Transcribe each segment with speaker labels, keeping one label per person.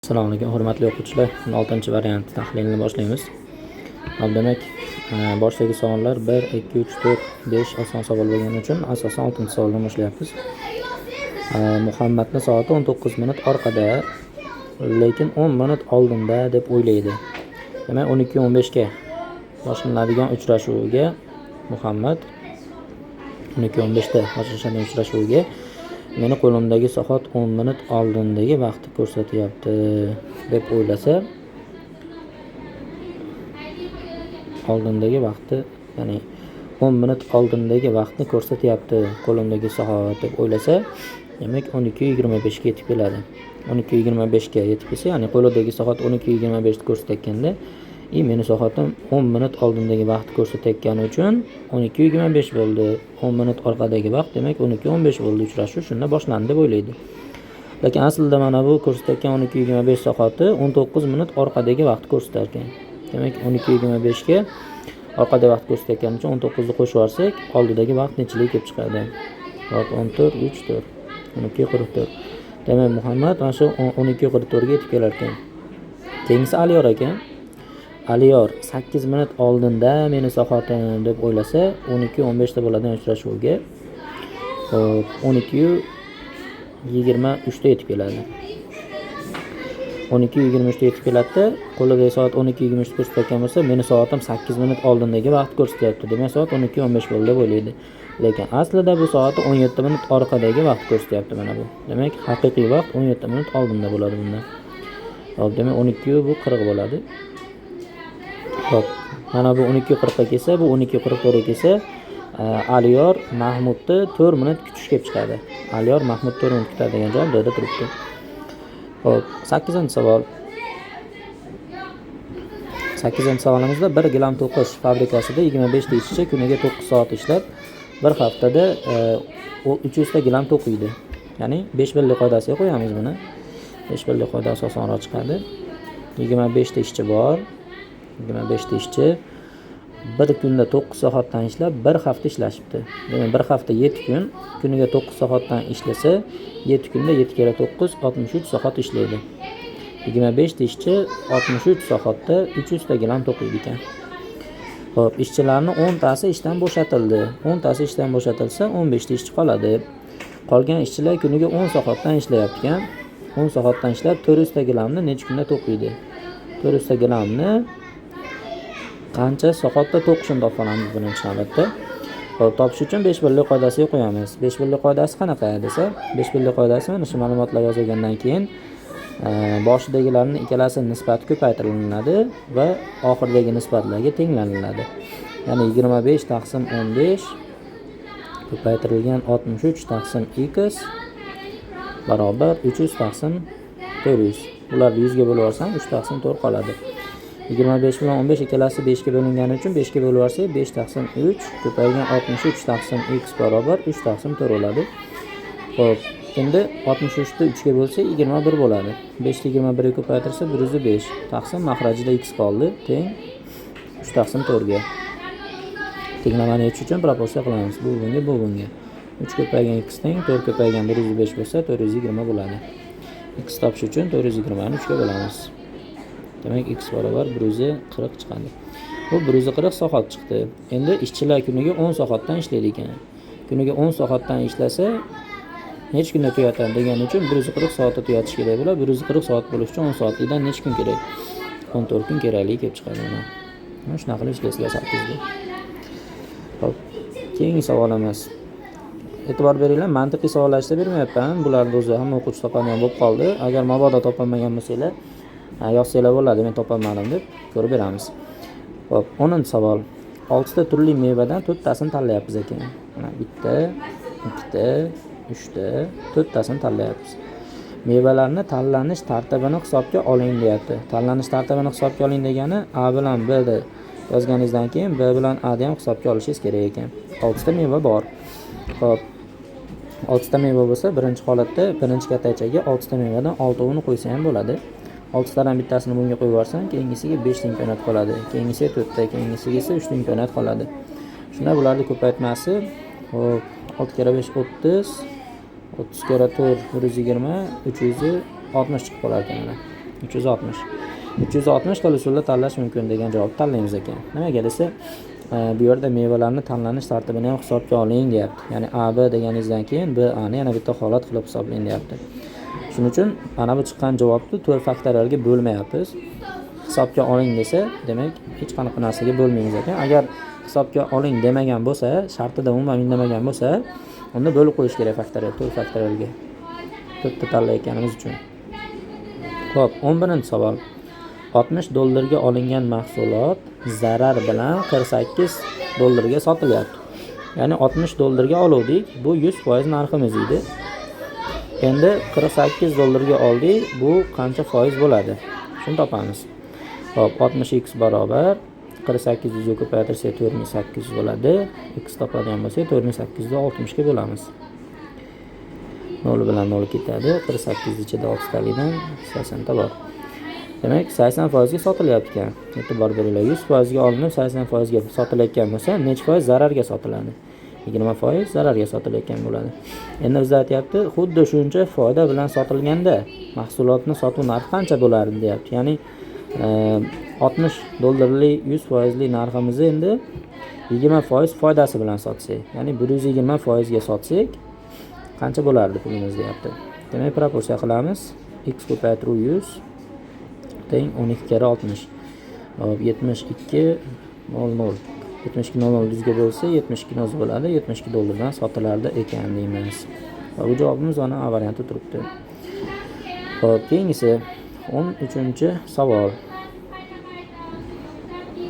Speaker 1: Assalomu alaykum, hurmatli o'quvchilar. 6-variant tahlilini boshlaymiz. Demak, boshdagi savollar 1, 2, 3, 4, 5 oson savol bo'lgani uchun asosan 6-savoldan boshlayapmiz. Muhammadning soati 19 minut orqada, lekin 10 minut oldinda deb o'ylaydi. Demak, 12:15 ga boshlanadigan uchrashuvga Muhammad 12:15 da boshlanadigan uchrashuvga meni qo'limdagi soat 10 minut oldindagi vaqtni ko'rsatyapti deb o'ylasa, oldindagi vaqtni, ya'ni 10 minut oldindagi vaqtni ko'rsatyapti qo'limdagi soat deb o'ylasa, demak 12:25 ga yetib keladi. 12:25 ga yetib kelsa, ya'ni qo'lidagi soat 12:25 ni ko'rsatayotganda, meni soatim 10 minut oldindagi vaqtni ko'rsatayotgani uchun 12:25 bo'ldi. 10 minut orqadagi vaqt, demak 12:15 bo'ldi. Uchrashuv shunda boshlandi deb o'ylaydi. Lekin aslida mana bu ko'rsatayotgan 12:25 soati 19 minut orqadagi vaqtni ko'rsatar ekan. Demak 12:25 ga orqada vaqt ko'rsatayotgani uchun 19 ni qo'shib yuborsak, oldidagi vaqt nechilik kelib chiqadi? 14, 3, 4. 12:44. Demak Muhammad mana shu 12:44 ga yetib kelar ekan. Keyingisi Aliyor ekan. Aliyor 8 minut oldinda meni soatim deb o'ylasa, 12:15 da bo'ladigan uchrashuvga 12:23 da yetib keladi. 12:23 da yetib keladi. Qo'lidagi soat 12:23 ko'rsatayotgan bo'lsa, meni soatim 8 minut oldindagi vaqt ko'rsatyapti. Demak, soat 12:15 bo'ldi deb o'ylaydi. Lekin aslida bu soati 17 minut orqadagi vaqt ko'rsatyapti mana bu. Demak, haqiqiy vaqt 17 minut oldinda bo'ladi bunda. Xo'p, demak 12 bu 40 bo'ladi. Xo'p, mana bu 12:40 ga kelsa, bu 12:44 ga kelsa, Aliyor Mahmudni 4 minut kutish kelib chiqadi. Aliyor Mahmud 4 minut kutadi degan javob joyda turibdi. Xo'p, 8-savol. 8-savolimizda 1 gilam to'qish fabrikasida 25 ta ishchi kuniga 9 soat ishlab, bir haftada 300 ta gilam to'qiydi. Ya'ni 5 birlik qoidasiga qo'yamiz buni. 5 birlik qoidasi osonroq chiqadi. 25 ta ishchi bor. 25 ta ishchi bir kunda 9 soatdan ishlab, bir hafta ishlashibdi. Demak, bir hafta 7 kun, kuniga 9 soatdan ishlasa, 7 kunda 7 kere 9 63 soat ishlaydi. 25 ta ishchi 63 soatda 300 ta gilam to'qiydi ekan. Xo'p, ishchilarning 10 tasi ishdan bo'shatildi. 10 tasi ishdan bo'shatilsa, 15 ta ishchi qoladi. Qolgan ishchilar kuniga 10 soatdan ishlayapti ekan. 10 soatdan ishlab 400 ta gilamni necha kunda to'qiydi? 400 ta gilamni qancha soatda to'qishini topib olamiz birinchi navbatda. Xo'p, topish uchun 5 birlik qoidasiga qo'yamiz. 5 birlik qoidasi qanaqa desa, 5 birlik qoidasi mana shu ma'lumotlar yozilgandan keyin boshidagilarning ikkalasi nisbati ko'paytiriladi va oxiridagi nisbatlarga tenglaniladi. Ya'ni 25 taqsim 15 ko'paytirilgan 63 taqsim x barobar 300 taqsim 400. Ularni 100 ga bo'lib olsam 3 taqsim 4 qoladi. 25 bilan 15 ikkalasi 5 ga bo'lingani uchun 5 ga bo'lib olsak 5 taqsim 3 ko'paygan 63 taqsim x barobar 3 taqsim 4 bo'ladi. Xo'p, endi 63 ni 3 ga bo'lsa 21 bo'ladi. 5 ni 21 ga ko'paytirsa 105 taqsim maxrajida x qoldi, teng 3 taqsim 4 ga. Tenglamani yechish uchun proporsiya qilamiz. Bu bunga. 3 ko'paygan x teng 4 ko'paygan 105 bo'lsa 420 bo'ladi. X topish uchun 420 ni 3 ga bo'lamiz. Demak, x barobar 140 chiqadi. Bu 140 soat chiqdi. Endi ishchilar kuniga 10 soatdan ishlaydi ekan. Kuniga 10 soatdan ishlasa, necha kunda tugatan degani uchun 140 soatda tugatish kerak bo'ladi. 140 soat bo'lish uchun 10 soatlikdan necha kun kerak? 14 kun kerakli kelib chiqadi mana. Mana shunaqa qilib ishlaysizlar 8 ga. Xo'p, keyingi savolimiz. E'tibor beringlar, mantiqiy savollarni bermayapman. Bularni o'zi hamma o'quvchi topadigan bo'lib qoldi. Agar mabodo topolmagan bo'lsanglar, yozsanglar bo'ladi, men topolmadim deb ko'rib beramiz. Xo'p, 10-savol. 6 ta turli mevadan 4 tasini tanlayapmiz ekan. Mana 1 ta, 2 ta, 3 ta, 4 tasini tanlayapmiz. Mevalarni tanlanish tartibini hisobga oling deyapti. Tanlanish tartibini hisobga oling degani A bilan B ni yozganingizdan keyin B bilan A ni ham hisobga olishingiz kerak ekan. 6 ta meva bor. Xo'p, 6 ta meva bo'lsa, birinchi holatda birinchi kataychaga 6 ta mevadan 6 ni qo'ysa ham bo'ladi. 6 tadan bittasini bunga qo'yib yuborsam, keyingisiga 5 ta imkoniyat qoladi. Keyingisiga 4 ta, keyingisiga esa 3 ta imkoniyat qoladi. Shunda bularning ko'paytmasi, hop, 6 kere 5 30, 30 kere 4 120, 360 chiqib qolar ekan. 360. 360 xil usulda tanlash mumkin degan javobni tanlaymiz ekan. Nimaga desa, bu yerda mevalarni tanlanish tartibini ham hisobga oling deyapti. Ya'ni A, B deganingizdan keyin B, A ni yana bitta holat qilib hisoblang deyapti. Shuning uchun mana bu chiqqan javobni 4 faktorialga bo'lmayapmiz. Hisobga oling desa, demak hech qanaqa narsaga bo'lmaymiz ekan. Agar hisobga oling demagan bo'lsa, shartida umuman indamagan bo'lsa, unda bo'lib qo'yish kerak faktorial, 4 faktorialga. 4 ta tanlayotganimiz uchun. Xo'p, 11-savol. $60 olingan mahsulot zarar bilan $48 sotilyapti. Ya'ni $60 oldik, bu 100% narximiz edi. Endi $48 oldik, bu qancha foiz bo'ladi? Shuni topamiz. Xo'p, 60x barobar 4800 ga ko'paytirsak 4800 bo'ladi. X topadigan bo'lsak 4800 ni 60 ga bo'lamiz. 0 bilan 0 ketadi. 48 ichida 6 talikdan 80 ta bor. Demak, 80% ga sotilyapti ekan. E'tibor beringlar. 100% ga olinib 80% ga sotilayotgan bo'lsa, necha foiz zararga sotiladi? 20% zararga sotilayotgan bo'ladi. Endi biz aytyapti, xuddi shuncha foyda bilan sotilganda mahsulotni sotuv narxi qancha bo'lardi deyapti. Ya'ni $60lik 100%lik narximizni endi 20% foydasi bilan sotsak, ya'ni 120% ga sotsak qancha bo'lardi pulimiz deyapti. Demak, proporsiya qilamiz. X ko'paytiruv 100 teng 12 kere 60. 72 00. 72 00 100 ga bo'lsa 72 noz bo'ladi. $72 dan sotilardi ekan deymiz. Va bu javobimiz ana A varianti turibdi. Xo'p, keyingisi 13-savol.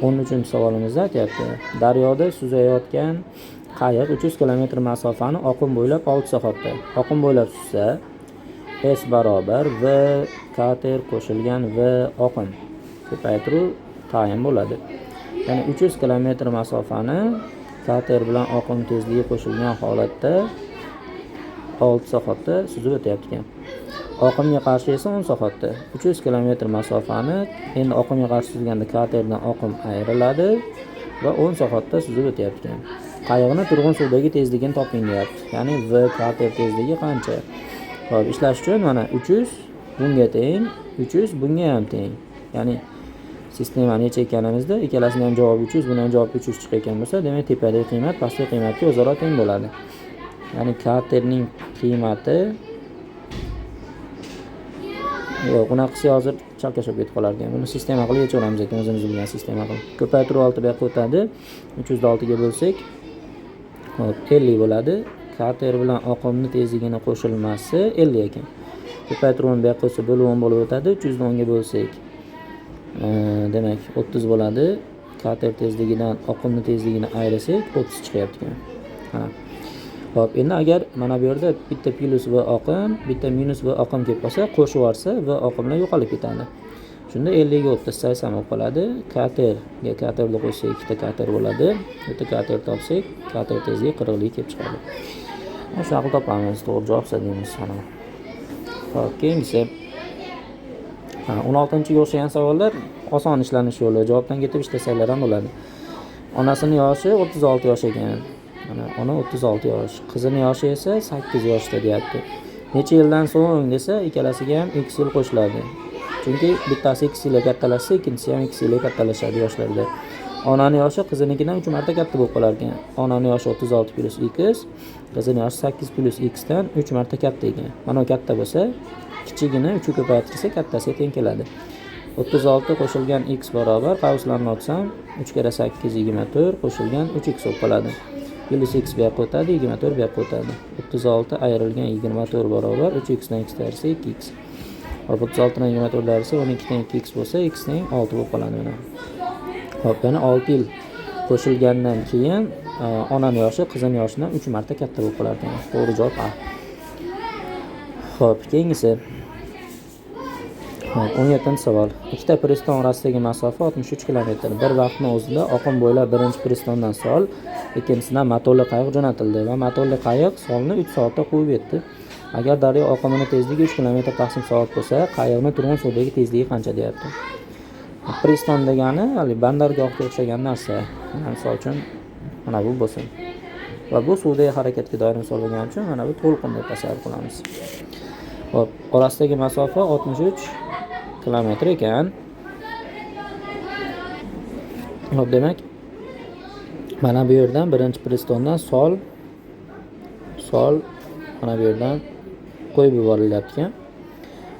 Speaker 1: 13-savolimizda aytyapti. Daryoda suzayotgan qayiq 300 km masofani oqim bo'ylab 6 soatda. Oqim bo'ylab suzsa, S barobar V kater qo'shilgan V oqim ko'paytiruv tayin bo'ladi. Ya'ni 300 km masofani kater bilan oqim tezligi qo'shilgan holatda 6 soatda suzib o'tyapti ekan. Oqimga qarshi esa 10 soatda. 300 km masofani endi oqimga qarshi suzganda katerdan oqim ayriladi va 10 soatda suzib o'tyapti ekan. Qayiqni turg'un suvdagi tezligini toping deyapti. Ya'ni V kater tezligi qancha? Xo'p, ishlash uchun mana 300 bunga teng, 300 bunga ham teng. Ya'ni sistema necha ekanimizda ikkalasining ham javobi 300, buni ham javobi 300 chiqayotgan bo'lsa, demak tepadagi qiymat pastki qiymatga o'zaro teng bo'ladi. Ya'ni katerning qiymati yo'q, unaqasi hozir chalkashib ketib qolar ekan. Buni sistema qilib yechaveramiz ekan, o'zimiz bilgan sistema qilib. Ko'paytiruv 6 bu yoqqa o'tadi. 300 ni 6 ga bo'lsak, hop 50 bo'ladi. Kater bilan oqimni tezligini qo'shilmasi 50 ekan. Ko'paytiruvni bu yoqqa o'tsa bo'lib 10 bo'lib o'tadi. 300 ni 10 ga bo'lsak, demak 30 bo'ladi. Kater tezligidan oqimni tezligini ayirasak 30 chiqyapti ekan. Ha. Xo'p, endi agar mana bu yerda bitta plus va oqim, bitta minus va oqim kelib qolsa, qo'shib yuborsa va oqimlar yo'qolib ketadi. Shunda 50 ga 30 80 bo'lib qoladi. Katerga katerni qo'shsak ikkita kater bo'ladi. Bitta kater topsak, kater tezligi 40 lik kelib chiqadi. Mana shu aql topamiz, to'g'ri javob deymiz sana. Xo'p, keyingisi 16-ga o'xshagan savollar oson ishlanish yo'li. Javobdan ketib ishlasanglar ham bo'ladi. Onasining yoshi 36 yosh ekan. Mana ona 36 yosh, qizining yoshi esa 8 yoshda deyapti. Necha yildan so'ng desa, ikkalasiga ham x yil qo'shiladi. Chunki bittasi x yilga kattalashsa, ikkinchisi ham x yilga kattalashadi yoshlarda. Onaning yoshi qizinikidan 3 marta katta bo'lib qolar ekan. Onaning yoshi 36 plus x, qizining yoshi 8 plus x dan 3 marta katta ekan. Mana katta bo'lsa, kichigini 3 ga ko'paytirsa kattasiga teng keladi. 36 qo'shilgan x barobar qavslarni ochsam 3 kere 8 24 qo'shilgan 3x bo'lib qoladi. Plus x bu yoqqa o'tadi, 24 bu yoqqa o'tadi. 36 ayrilgan 24 barobar 3x dan x ayirsa 2x. 36 dan 24 ayirsa 12 dan 2x bo'lsa, x dan 6 bo'lib qoladi mana. Xo'p, yana 6 yil qo'shilgandan keyin onaning yoshi qizining yoshidan 3 marta katta bo'lib qolar ekan. To'g'ri javob A. Xo'p, keyingisi 17-savol. Ikkita priston orasidagi masofa 63 km. Bir vaqtning o'zida oqim bo'ylab birinchi pristondan sol, ikkinchisidan motorli qayiq jo'natildi va motorli qayiq solni 3 soatda quvib yetdi. Agar daryo oqimining tezligi 3 km taqsim soat bo'lsa, qayiqning turg'un suvdagi tezligi qancha deyapti. Priston degani hali bandargohga o'xshagan narsa. Misol uchun mana bu bo'lsin. Va bu suvdagi harakatga doir misol bo'lgani uchun mana bu to'lqin deb tasavvur qilamiz. Hop, orasidagi masofa 63 kilometr ekan. Hop, demak mana bu yerdan birinchi pristondan sol mana bu yerdan qo'yib yuborilyapti ekan.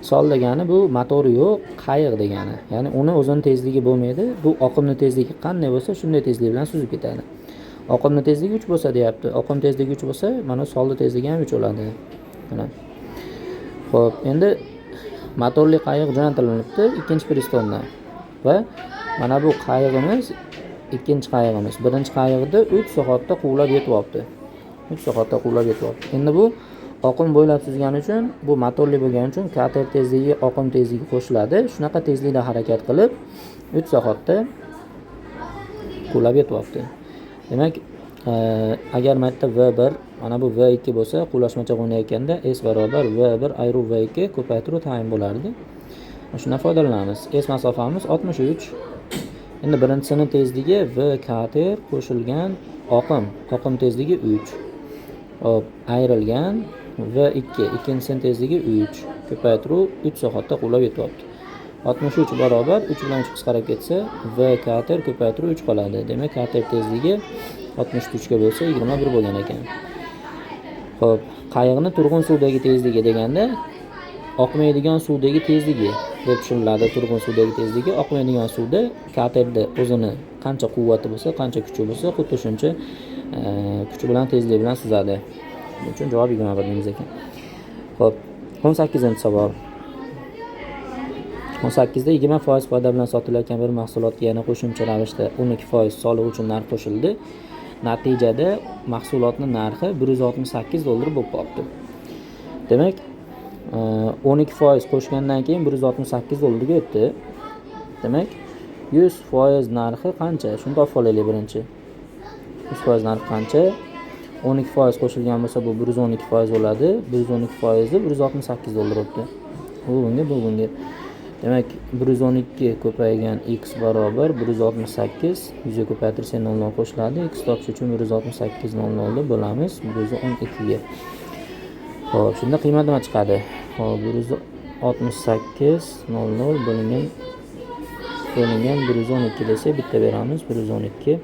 Speaker 1: Sol degani bu motori yo'q, qayiq degani. Ya'ni uni o'zining tezligi bo'lmaydi. Bu oqimni tezligi qanday bo'lsa, shunday tezlik bilan suzib ketadi. Oqimni tezligi 3 bo'lsa deyapti. Oqim tezligi 3 bo'lsa, mana solni tezligi ham 3 bo'ladi. Mana. Xo'p, endi motorli qayiq jo'natilinibdi ikkinchi pristondan. Va mana bu qayiqimiz ikkinchi qayiqimiz. Birinchi qayiqda 3 soatda quvlab yetyapti. 3 soatda quvlab yetyapti. Endi bu oqim bo'ylab suzgani uchun, bu motorli bo'lgani uchun kater tezligi oqim tezligi qo'shiladi. Shunaqa tezlikda harakat qilib 3 soatda quvlab yetyapti. Demak, agar maytda V1, mana bu V2 bo'lsa, quvlashmacha o'ynayotganda S barobar V1 ayru V2 ko'paytiruv tayin bo'lardi. Shundan foydalanamiz. S masofamiz 63. Endi birinchisining tezligi V kater qo'shilgan oqim tezligi 3. Hop, ayrilgan V2, ikkinchisining tezligi 3. Ko'paytiruv 3 soatda quvlab yetyapti. 63 barobar 3 bilan 3 qisqarib ketsa, V kater ko'paytiruv 3 qoladi. Demak, kater tezligi 63 ga bo'lsa 21 bo'lgan ekan. Xo'p, qayiqni turg'un suvdagi tezligi deganda oqmaydigan suvdagi tezligi deb tushuniladi. Turg'un suvdagi tezligi oqmaydigan suvda katerda o'zini qancha quvvati bo'lsa, qancha kuchi bo'lsa, xuddi shuncha kuchi bilan tezligi bilan suzadi. Buning uchun javob 21 deymiz ekan. Xo'p, 18-savol. 18da 20% foyda bilan sotilayotgan bir mahsulotga yana qo'shimcha ravishda 12% soliq uchun narx qo'shildi. Natijada mahsulotning narxi $168 bo'lib qoldi. Demak, 12% qo'shgandan keyin $168 ga o'tdi. Demak, 100% narxi qancha? Shuni topib olaylik birinchi. 100% narxi qancha? 12% qo'shilgan bo'lsa bu 112% bo'ladi. 112% $168 o'tdi. Bu bunga. Demak, 112 ko'paygan x barobar 168, 100 ga ko'paytirsa 0 qo'shiladi. X topish uchun 168 0 deb bo'lamiz 112 ga. Xo'p, shunda qiymat nima chiqadi? Xo'p, 168 0 bo'lingan 112 desa bitta beramiz. 112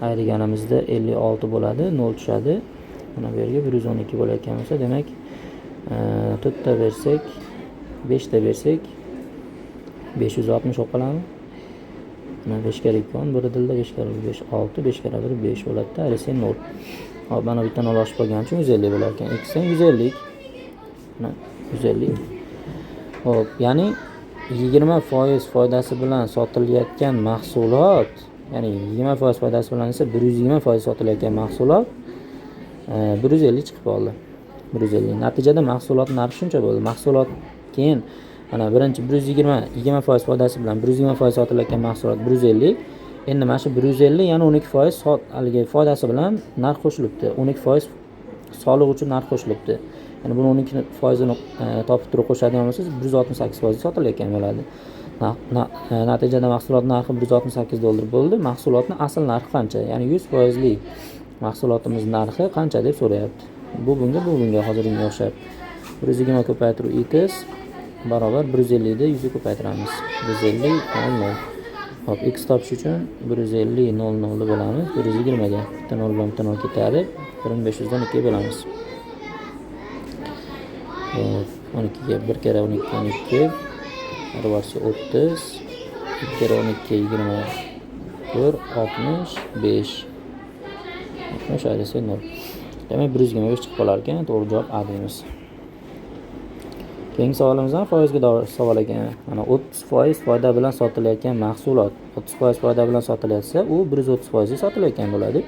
Speaker 1: ayirganimizda 56 bo'ladi, 0 tushadi. Mana bu yerga 112 bo'layotgan bo'lsa, demak 4 ta bersak, 5 ta bersak 560 olib qoladimi? Mana 5 kere 2 10, bir dilda 5 kere 5 6, 5 kere 1 5 bo'ladi-da, ayirsa 0. Hop, mana bitta 0 oshib qolgani uchun 150 bo'lar ekan. X 150. Mana 150. Hop, ya'ni 20% foydasi bilan sotilayotgan mahsulot, ya'ni 20% foydasi bilan esa 120% sotilayotgan mahsulot 150 chiqib qoldi. 150. Natijada mahsulot narxi shuncha bo'ldi. Mahsulot keyin mana birinchi 20% foydasi bilan 120% sotilayotgan mahsulot 150. Endi mana shu 150 yana 12% haligi foydasi bilan narx qo'shilibdi. 12% soliq uchun narx qo'shilibdi. Ya'ni buni 12%ni topib turib qo'shadigan bo'lsangiz 168% sotilayotgan bo'ladi. Natijada mahsulot narxi $168 bo'ldi. Mahsulotning asl narxi qancha? Ya'ni 100%lik mahsulotimiz narxi qancha deb so'rayapti. Bu bunga hozirgiga o'xshab 120 ko'paytiruv x barobar 150 da 100 ga ko'paytiramiz. 150 0. Hop, x topish uchun 150 0 deb bo'lamiz. 120 ga bitta 0 bilan bitta 0 ketadi. 1500 dan 2 ga bo'lamiz. 12 ga 1 kere 12 12 arvarsi 30, 2 kere 12 24 65. 60 ayrısı 0. Demek 125 chiqib qolar ekan. To'g'ri javob A deymiz. Keyingi savolimizdan foizga doir savol ekan. Mana 30% foyda bilan sotilayotgan mahsulot 30% foyda bilan sotilayotsa, u 130% ga sotilayotgan bo'ladi.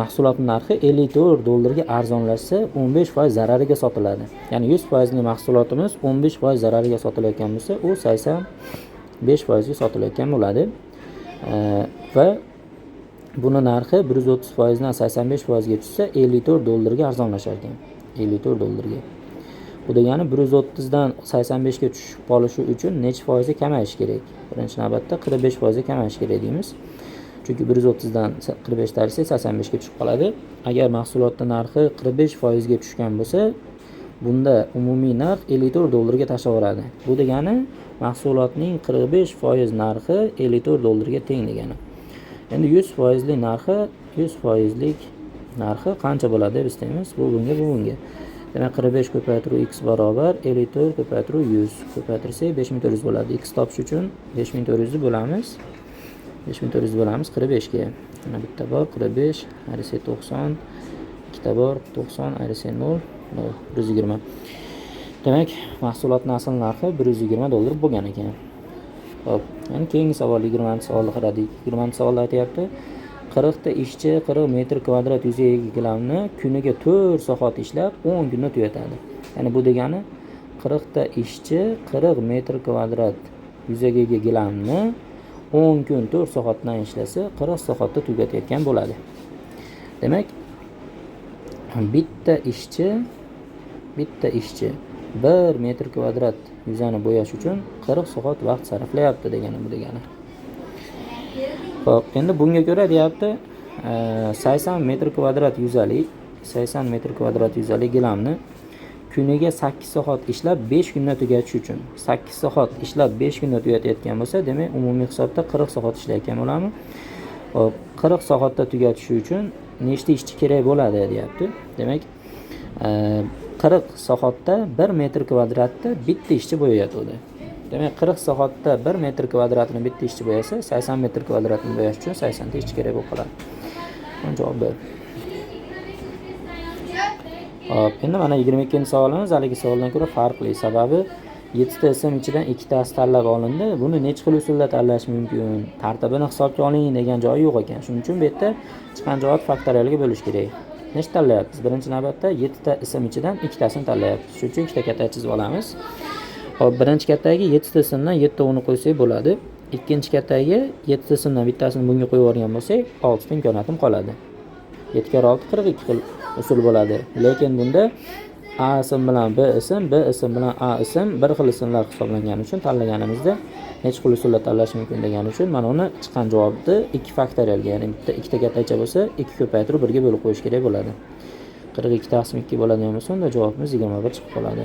Speaker 1: Mahsulotning narxi $54 ga arzonlashsa 15% zarariga sotiladi. Ya'ni 100% ning mahsulotimiz 15% zarariga sotilayotgan bo'lsa, u 85% ga sotilayotgan bo'ladi. Va buni narxi 130% dan 85% ga tushsa $54 ga arzonlashar ekan. $54 ga. Bu degani 130 dan 85 ga tushib qolishi uchun necha foizga kamayish kerak? Birinchi navbatda 45% ga kamayish kerak deymiz. Chunki 130 dan 45 tarsa 85 ga tushib qoladi. Agar mahsulotning narxi 45% ga tushgan bo'lsa, bunda umumiy narx 54 dollarga tashlaveradi. Bu degani mahsulotning 45% narxi 54 dollarga teng degani. Endi 100% narxi qancha bo'ladi biz deymiz? Bu bunga. Demak 45 ko'paytiruv x barobar 54 ko'paytiruv 100 ko'paytirsak 5400 bo'ladi. X topish uchun 5400 ni bo'lamiz. 5400 bo'lamiz 45 ga. Mana bitta bor 45 ayirsak 90, ikkita bor 90 ayirsak 0, 120. Demak, mahsulotning asl narxi 120 dollar bo'lgan ekan. Xo'p, yani keyingi savol 20-savolni qaradik. 20-savolda aytayapti. 40 ta ishchi 40 metr kvadrat yuzaga ega gilamni kuniga 4 soat ishlab 10 kunda tugatadi. Ya'ni bu degani 40 ta ishchi 40 metr kvadrat yuzaga ega gilamni 10 kun 4 soatdan ishlasa 40 soatda tugatayotgan bo'ladi. Demak, bitta ishchi 1 metr kvadrat yuzani bo'yash uchun 40 soat vaqt sarflayapti degani bu degani. Xo'p, endi bunga ko'ra deyapti 80 metr kvadrat yuzali gilamni kuniga 8 soat ishlab 5 kunda tugatish uchun 8 soat ishlab 5 kunda tugatayotgan bo'lsa, demak umumiy hisobda 40 soat ishlayotgan bo'lamiz. Xo'p, 40 soatda tugatish uchun nechta ishchi kerak bo'ladi deyapti. Demak 40 soatda 1 metr kvadratda bitta ishchi bo'yayotdi. Demak 40 soatda 1 metr kvadratni bitta ishchi bo'yasa, 80 metr kvadratni bo'yash uchun 80 ta ishchi kerak bo'lib qoladi. Bunga javob ber. Hop, endi mana 22-savolimiz haligi savoldan ko'ra farqli. Sababi 7 ta ism ichidan 2 tasi tanlab olindi. Buni nechta xil usulda tanlash mumkin? Tartibini hisobga oling degan joyi yo'q ekan. Shuning uchun bu yerda chiqqan javob faktoriyalga bo'lish kerak. Nechta tanlayapmiz? Birinchi navbatda 7 ta ism ichidan 2 tasini tanlayapmiz. Shuning uchun ikkita katta chizib olamiz. Hop, birinchi kattaga 7 ta ismdan 7 ta uni qo'ysak bo'ladi. Ikkinchi kattaga 7 ta ismdan bittasini bunga qo'yib yuborgan bo'lsak, 6 ta imkoniyatim qoladi. 7 kar 6 42 xil usul bo'ladi. Lekin bunda A ism bilan B ism, B ism bilan A ism bir xil ismlar hisoblangani uchun tanlaganimizda necha xil usulda tanlash mumkin degani uchun mana uni chiqqan javobni 2 faktoriyalga, ya'ni bitta ikkita kattacha bo'lsa 2 ko'paytirib 1 ga bo'lib qo'yish kerak bo'ladi. 42 taqsim 2 bo'ladigan bo'lsa, unda javobimiz 21 chiqib qoladi.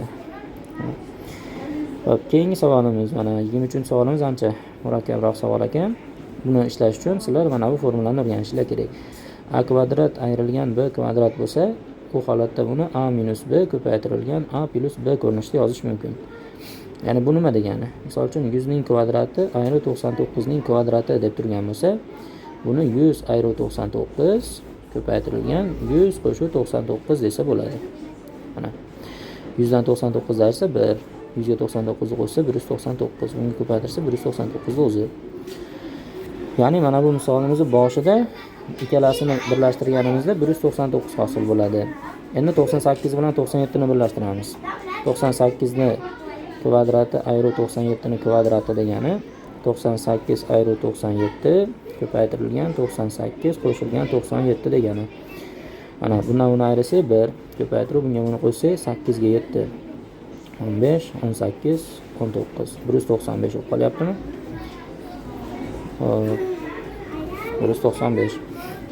Speaker 1: Hop, keyingi savolimiz mana 23-savolimiz ancha murakkabroq savol ekan. Buni ishlash uchun sizlar mana bu formulani o'rganishinglar kerak. A kvadrat ayrilgan B kvadrat bo'lsa, bu holatda buni A minus B ko'paytirilgan A plus B ko'rinishida yozish mumkin. Ya'ni bu nima degani? Misol uchun 100 ning kvadrati ayru 99 ning kvadrati deb turgan bo'lsa, buni 100 ayru 99 ko'paytirilgan 100 qo'shib 99 desa bo'ladi. Mana 100 dan 99 ayirsa 1, 100 ga 99 qo'shsa 199, bunga ko'paytirsa 199 o'zi. Ya'ni mana bu misolimizning boshida ikkalasini birlashtirganimizda 199 hosil bo'ladi. Endi 98 bilan 97 ni birlashtiramiz. 98 ni kvadrati ayru 97 ni kvadrati degani 98 ayru 97 ko'paytirilgan 98 qo'shilgan 97 degani. Mana bundan buni ayirsak 1, ko'paytirib bunga buni qo'ysak 8 ga 7. 15, 18, 19, 195 bo'lib qolyaptimi? 195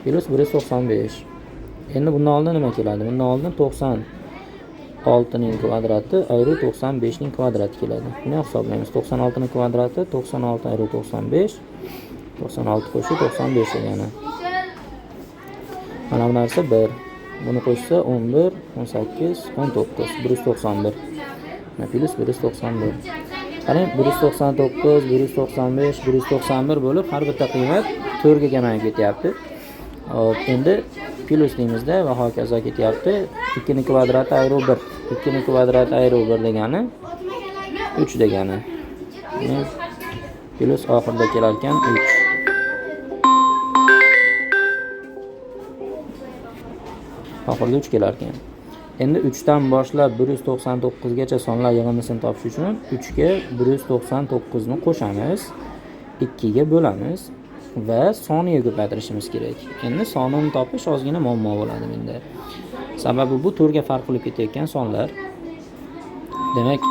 Speaker 1: plus 195. Endi bundan oldin nima keladi? Bundan oldin 96 ning kvadrati ayru 95 ning kvadrati keladi. Buni hisoblaymiz. 96 ning kvadrati 96 ayru 95. 96 qo'shib 95 degani. Mana bu narsa 1. Buni qo'shsa 11, 18, 19, 191. Plus 191. Qarang, 199, 195, 191 bo'lib har bitta qiymat 4 ga kamayib ketyapti. Hop, endi plus deymizda va hokazo ketyapti. 2 ning kvadrati ayru 1. 2 ning kvadrati ayru 1 degani 3 degani. Plus oxirida kelar ekan 3. Oxirida 3 kelar ekan. Endi 3 dan boshlab 199 gacha sonlar yig'indisini topish uchun 3 ga 199 ni qo'shamiz, 2 ga bo'lamiz va soniga ko'paytirishimiz kerak. Endi sonini topish ozgina muammo bo'ladi bunda. Sababi bu 4 ga farq qilib ketayotgan sonlar. Demak,